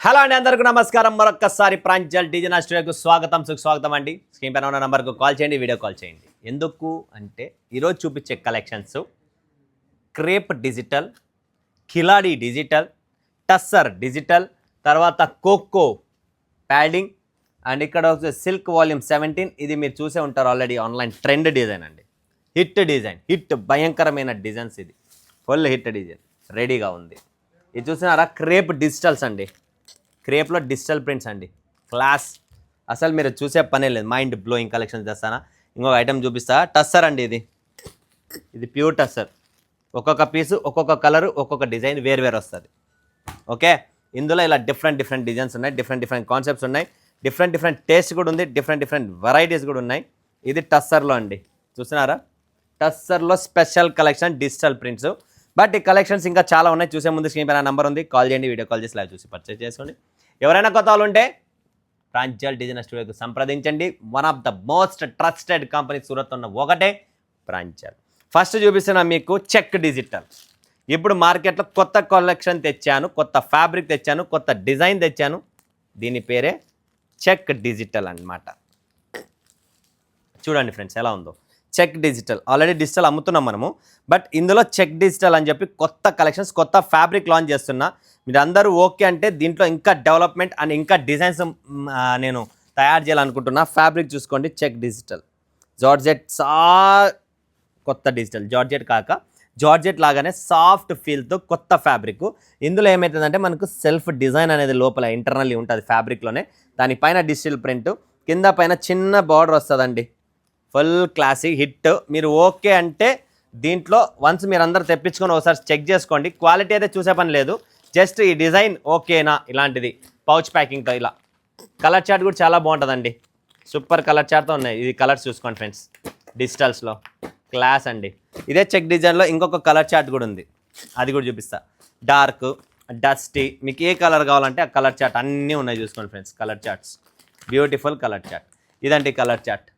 Hello అండి, అందరికీ నమస్కారం. మరొక్కసారి ప్రాంజల్ డిజైన్ స్టూడియోకు స్వాగతం, సుస్వాగతం అండి. స్క్రీన్ పైన ఉన్న నెంబర్కు కాల్ చేయండి, వీడియో కాల్ చేయండి. ఎందుకు అంటే ఈరోజు చూపించే కలెక్షన్స్ క్రేప్ డిజిటల్, కిలాడి డిజిటల్, టస్సర్ డిజిటల్, తర్వాత కోకో ప్యాడింగ్ అండ్ ఇక్కడ సిల్క్ వాల్యూమ్ 17. ఇది మీరు చూసే ఉంటారు ఆల్రెడీ, ఆన్లైన్ ట్రెండ్ డిజైన్ అండి. హిట్ భయంకరమైన డిజైన్స్. ఇది ఫుల్ హిట్ డిజైన్ రెడీగా ఉంది. ఇది చూసినారా, క్రేప్ డిజిటల్స్ అండి. క్రేప్లో డిజిటల్ ప్రింట్స్ అండి, క్లాస్. అసలు మీరు చూసే పనే లేదు, మైండ్ బ్లోయింగ్ కలెక్షన్స్ చేస్తానా. ఇంకొక ఐటమ్ చూపిస్తా, టస్సర్ అండి. ఇది ప్యూర్ టస్సర్. ఒక్కొక్క పీసు, ఒక్కొక్క కలరు, ఒక్కొక్క డిజైన్ వేరు వస్తుంది. ఓకే, ఇందులో ఇలా డిఫరెంట్ డిజైన్స్ ఉన్నాయి, డిఫరెంట్ కాన్సెప్ట్స్ ఉన్నాయి, డిఫరెంట్ టేస్ట్ కూడా ఉంది, డిఫరెంట్ వెరైటీస్ కూడా ఉన్నాయి. ఇది టస్సర్లో అండి, చూస్తున్నారా. టస్సర్లో special collection digital prints. But ఈ కలెక్షన్స్ ఇంకా చాలా ఉన్నాయి. చూసే ముందు స్క్రీన్ పైన నెంబర్ ఉంది, కాల్ చేయండి, వీడియో కాల్ చేసి లైవ్ చూసి పర్చేస్ చేసుకోండి. ఎవరైనా కొత్త వాళ్ళు ఉంటే ప్రాంజల్ డిజైన్ స్టూడియోకి సంప్రదించండి. One of the most trusted company Surat ఉన్న ఒకటే ప్రాంజల్. ఫస్ట్ చూపిస్తున్నా మీకు చెక్ డిజిటల్. ఇప్పుడు మార్కెట్లో కొత్త కలెక్షన్ తెచ్చాను, కొత్త ఫ్యాబ్రిక్ తెచ్చాను, కొత్త డిజైన్ తెచ్చాను. దీని పేరే చెక్ డిజిటల్ అన్నమాట. చూడండి ఫ్రెండ్స్ ఎలా ఉందో. చెక్ డిజిటల్ ఆల్రెడీ డిజిటల్ అమ్ముతున్నాం మనము, బట్ ఇందులో చెక్ డిజిటల్ అని చెప్పి కొత్త కలెక్షన్స్, కొత్త ఫ్యాబ్రిక్ లాంచ్ చేస్తున్నా. మీరు అందరూ ఓకే అంటే దీంట్లో ఇంకా డెవలప్మెంట్ అండ్ ఇంకా డిజైన్స్ నేను తయారు చేయాలనుకుంటున్నా. ఫ్యాబ్రిక్ చూసుకోండి, చెక్ డిజిటల్ జార్జెట్. కొత్త డిజిటల్ జార్జెట్ కాక జార్జెట్ లాగానే సాఫ్ట్ ఫీల్తో కొత్త ఫ్యాబ్రిక్. ఇందులో ఏమవుతుందంటే మనకు సెల్ఫ్ డిజైన్ అనేది లోపల ఇంటర్నల్లీ ఉంటుంది ఫ్యాబ్రిక్లోనే. దానిపైన డిజిటల్ ప్రింట్, కింద పైన చిన్న బార్డర్ వస్తుందండి. Full classy hit. మీరు ఓకే అంటే దీంట్లో వన్స్ మీరు అందరు తెప్పించుకొని ఒకసారి చెక్ చేసుకోండి. క్వాలిటీ అయితే చూసే పని లేదు, జస్ట్ ఈ డిజైన్ ఓకేనా. ఇలాంటిది పౌచ్ ప్యాకింగ్తో ఇలా. కలర్ చార్ట్ కూడా చాలా బాగుంటుందండి, సూపర్ కలర్ చార్ట్తో ఉన్నాయి. ఇది కలర్స్ చూసుకోండి ఫ్రెండ్స్, డిజిటల్స్లో క్లాస్ అండి. ఇదే చెక్ డిజైన్లో ఇంకొక కలర్ చార్ట్ కూడా ఉంది, అది కూడా చూపిస్తా. డార్క్, డస్టీ, మీకు ఏ కలర్ కావాలంటే ఆ కలర్ చార్ట్ అన్నీ ఉన్నాయి. చూసుకోండి friends, colour charts, beautiful colour chart. ఇదండి కలర్ చార్ట్.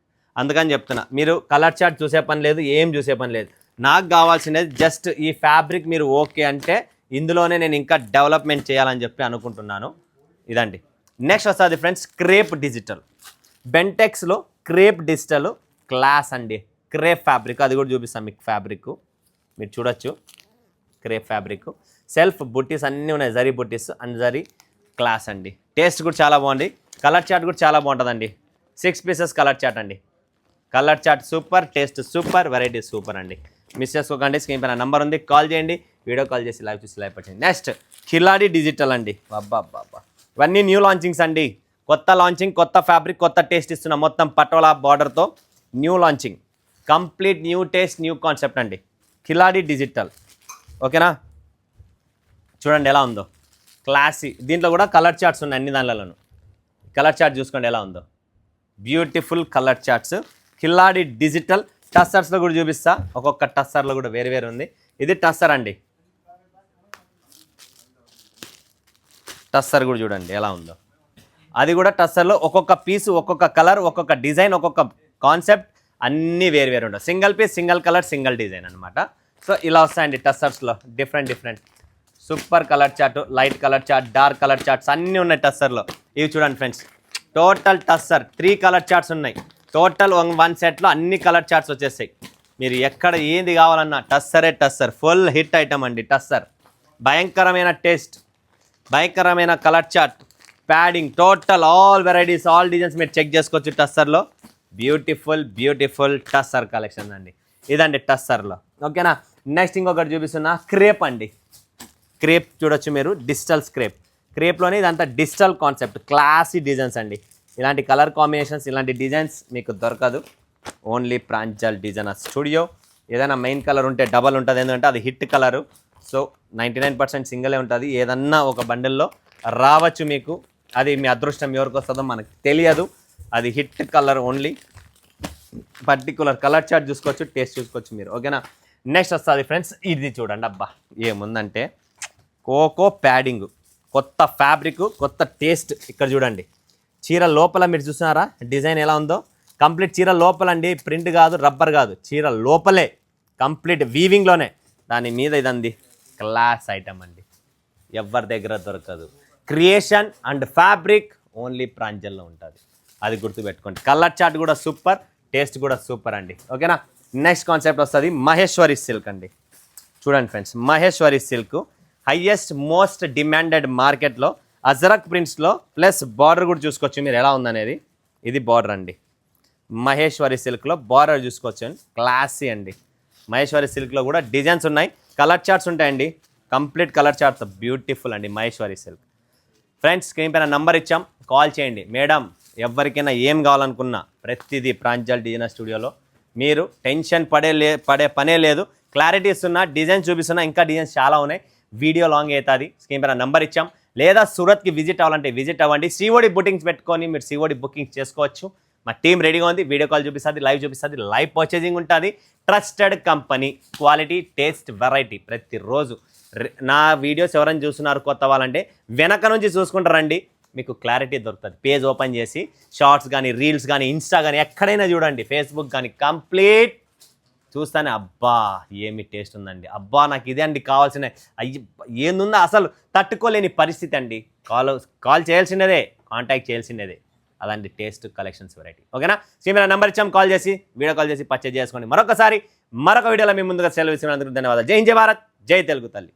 అందుకని చెప్తున్నా, మీరు కలర్ చార్ట్ చూసే పని లేదు, ఏం చూసే పని లేదు. నాకు కావాల్సినది జస్ట్ ఈ ఫ్యాబ్రిక్. మీరు ఓకే అంటే ఇందులోనే నేను ఇంకా డెవలప్మెంట్ చేయాలని చెప్పి అనుకుంటున్నాను. ఇదండి. నెక్స్ట్ వస్తుంది ఫ్రెండ్స్, క్రేప్ డిజిటల్. బెంటెక్స్లో క్రేప్ డిజిటల్ క్లాస్ అండి. క్రేప్ ఫ్యాబ్రిక్, అది కూడా చూపిస్తాను మీకు. ఫ్యాబ్రిక్ మీరు చూడొచ్చు, క్రేప్ ఫ్యాబ్రిక్. సెల్ఫ్ బుట్టీస్ అన్నీ ఉన్నాయి, జరీ బుట్టీస్ అండ్ జరీ క్లాస్ అండి. టేస్ట్ కూడా చాలా బాగుంది. కలర్ చార్ట్ కూడా చాలా బాగుంటుందండి. 6 పీసెస్ కలర్ చార్ట్ అండి. Colour chart super, taste super, variety super అండి. మిస్ చేసుకోకండి. స్క్రీన్ పైన నెంబర్ ఉంది, కాల్ చేయండి, వీడియో కాల్ చేసి లైవ్ చూసి లైవ్ పట్టండి. నెక్స్ట్ కిలాడి డిజిటల్ అండి. అబ్బా, ఇవన్నీ న్యూ లాంచింగ్స్ అండి. కొత్త లాంచింగ్, కొత్త ఫ్యాబ్రిక్, కొత్త టేస్ట్ ఇస్తున్న. మొత్తం పటోలా బార్డర్తో new launching, complete new taste, new concept అండి. కిలాడి డిజిటల్, ఓకేనా. చూడండి ఎలా ఉందో, క్లాసీ. దీంట్లో కూడా కలర్ చార్ట్స్ ఉన్నాయి అన్ని దానిలోనూ. కలర్ చార్ట్ చూసుకోండి ఎలా ఉందో, బ్యూటిఫుల్ కలర్ చార్ట్స్. కిలాడి డిజిటల్. టస్సర్స్లో కూడా చూపిస్తా, ఒక్కొక్క టస్సర్లో కూడా వేరు ఉంది. ఇది టస్సర్ అండి. టస్సర్ కూడా చూడండి ఎలా ఉందో. అది కూడా టస్సర్లో ఒక్కొక్క పీసు, ఒక్కొక్క కలర్, ఒక్కొక్క డిజైన్, ఒక్కొక్క కాన్సెప్ట్, అన్నీ వేరు ఉంటాయి. Single piece, single colour, single design అనమాట. సో ఇలా వస్తాయండి టస్సర్స్లో. Different super colour chart, light colour chart, dark colour charts అన్నీ ఉన్నాయి టస్సర్లో. ఇవి చూడండి friends, total tussar 3 colour charts ఉన్నాయి. టోటల్ 1 సెట్లో అన్ని కలర్ చార్ట్స్ వచ్చేస్తాయి. మీరు ఎక్కడ ఏది కావాలన్నా టస్సర్. ఫుల్ హిట్ ఐటమ్ అండి టస్సర్. భయంకరమైన టేస్ట్, భయంకరమైన colour chart, padding, total all varieties, all designs మీరు చెక్ చేసుకోవచ్చు టస్సర్లో. బ్యూటిఫుల్ టస్సర్ కలెక్షన్ అండి. ఇదండి టస్సర్లో, ఓకేనా. నెక్స్ట్ ఇంకొకటి చూపిస్తున్నా, క్రేప్ అండి. క్రేప్ చూడొచ్చు మీరు, డిజిటల్ క్రేప్లోనే ఇదంతా డిజిటల్ కాన్సెప్ట్, క్లాసీ డిజైన్స్ అండి. ఇలాంటి కలర్ కాంబినేషన్స్, ఇలాంటి డిజైన్స్ మీకు దొరకదు, ఓన్లీ ప్రాంజల్ డిజైన్ స్టూడియో. ఏదైనా మెయిన్ కలర్ ఉంటే డబల్ ఉంటుంది, ఎందుకంటే అది హిట్ కలరు. సో 99% సింగిలే ఉంటుంది. ఏదన్నా ఒక బండిల్లో రావచ్చు మీకు, అది మీ అదృష్టం. ఎవరికి వస్తుందో మనకు తెలియదు. అది hit colour only. Particular colour chart చూసుకోవచ్చు, టేస్ట్ చూసుకోవచ్చు మీరు, ఓకేనా. నెక్స్ట్ వస్తుంది ఫ్రెండ్స్, ఇది చూడండి. అబ్బా ఏముందంటే కోకో ప్యాడింగ్, కొత్త ఫ్యాబ్రిక్, కొత్త టేస్ట్. ఇక్కడ చూడండి, చీర లోపల మీరు చూస్తున్నారా డిజైన్ ఎలా ఉందో. కంప్లీట్ చీర లోపల అండి, ప్రింట్ కాదు, రబ్బర్ కాదు, చీర లోపలే కంప్లీట్ వీవింగ్లోనే. దాని మీద ఇదండి క్లాస్ ఐటమ్ అండి, ఎవరి దగ్గర దొరకదు. క్రియేషన్ అండ్ ఫ్యాబ్రిక్ ఓన్లీ ప్రాంజల్లో ఉంటుంది, అది గుర్తుపెట్టుకోండి. కలర్ చార్ట్ కూడా సూపర్, టేస్ట్ కూడా సూపర్ అండి. ఓకేనా. నెక్స్ట్ కాన్సెప్ట్ వస్తుంది మహేశ్వరి సిల్క్ అండి. చూడండి friends, Maheshwari silk highest most demanded మార్కెట్లో అజరక్ ప్రింట్స్లో ప్లస్ బార్డర్ కూడా చూసుకోవచ్చు మీరు ఎలా ఉందనేది. ఇది బార్డర్ అండి, మహేశ్వరి సిల్క్లో బార్డర్ చూసుకోవచ్చు, క్లాసీ అండి. మహేశ్వరి సిల్క్లో కూడా డిజైన్స్ ఉన్నాయి, కలర్ చార్ట్స్ ఉంటాయండి, కంప్లీట్ కలర్ చార్ట్స్, బ్యూటిఫుల్ అండి మహేశ్వరి సిల్క్. ఫ్రెండ్స్ స్క్రీన్ పైన నంబర్ ఇచ్చాం, కాల్ చేయండి. మేడం ఎవరికైనా ఏం కావాలనుకున్నా ప్రతిదీ ప్రాంజల్ డిజైనర్ స్టూడియోలో, మీరు టెన్షన్ పడే పనే లేదు. క్లారిటీ ఇస్తున్నా, డిజైన్స్ చూపిస్తున్నా, ఇంకా డిజైన్స్ చాలా ఉన్నాయి, వీడియో లాంగ్ అవుతుంది. స్క్రీన్ పైన నంబర్ ఇచ్చాం. లేదా సూరత్కి విజిట్ అవ్వాలంటే విజిట్ అవ్వండి. సిఓడి బుకింగ్స్ పెట్టుకొని మీరు సిఓడి బుకింగ్స్ చేసుకోవచ్చు. మా టీం రెడీగా ఉంది, వీడియో కాల్ చూపిస్తుంది, లైవ్ చూపిస్తుంది, లైవ్ పర్చేజింగ్ ఉంటుంది. Trusted company, quality, taste, variety ప్రతిరోజు. నా వీడియోస్ ఎవరైనా చూస్తున్నారు కొత్త వాళ్ళంటే వెనక నుంచి చూసుకుంటారండి, మీకు క్లారిటీ దొరుకుతుంది. పేజ్ ఓపెన్ చేసి షార్ట్స్ కానీ, రీల్స్ కానీ, ఇన్స్టా కానీ ఎక్కడైనా చూడండి, ఫేస్బుక్ కానీ, కంప్లీట్ చూస్తానే అబ్బా ఏమి టేస్ట్ ఉందండి, అబ్బా నాకు ఇదే అండి కావాల్సిన, అయ్యి ఏందుందో అసలు తట్టుకోలేని పరిస్థితి అండి. కాల్ చేయాల్సినదే, కాంటాక్ట్ చేయాల్సినదే, అలాంటి టేస్ట్, కలెక్షన్స్, వెరైటీ. ఓకేనా. స్క్రీన్ మీద నెంబర్ ఇచ్చాం, కాల్ చేసి వీడియో కాల్ చేసి పర్చేజ్ చేసుకోండి. మరొక వీడియోలో మీ ముందుగా సెలవు ఇచ్చినందుకు ధన్యవాదాలు. జై హింద్, జై భారత్, జై తెలుగు తల్లి.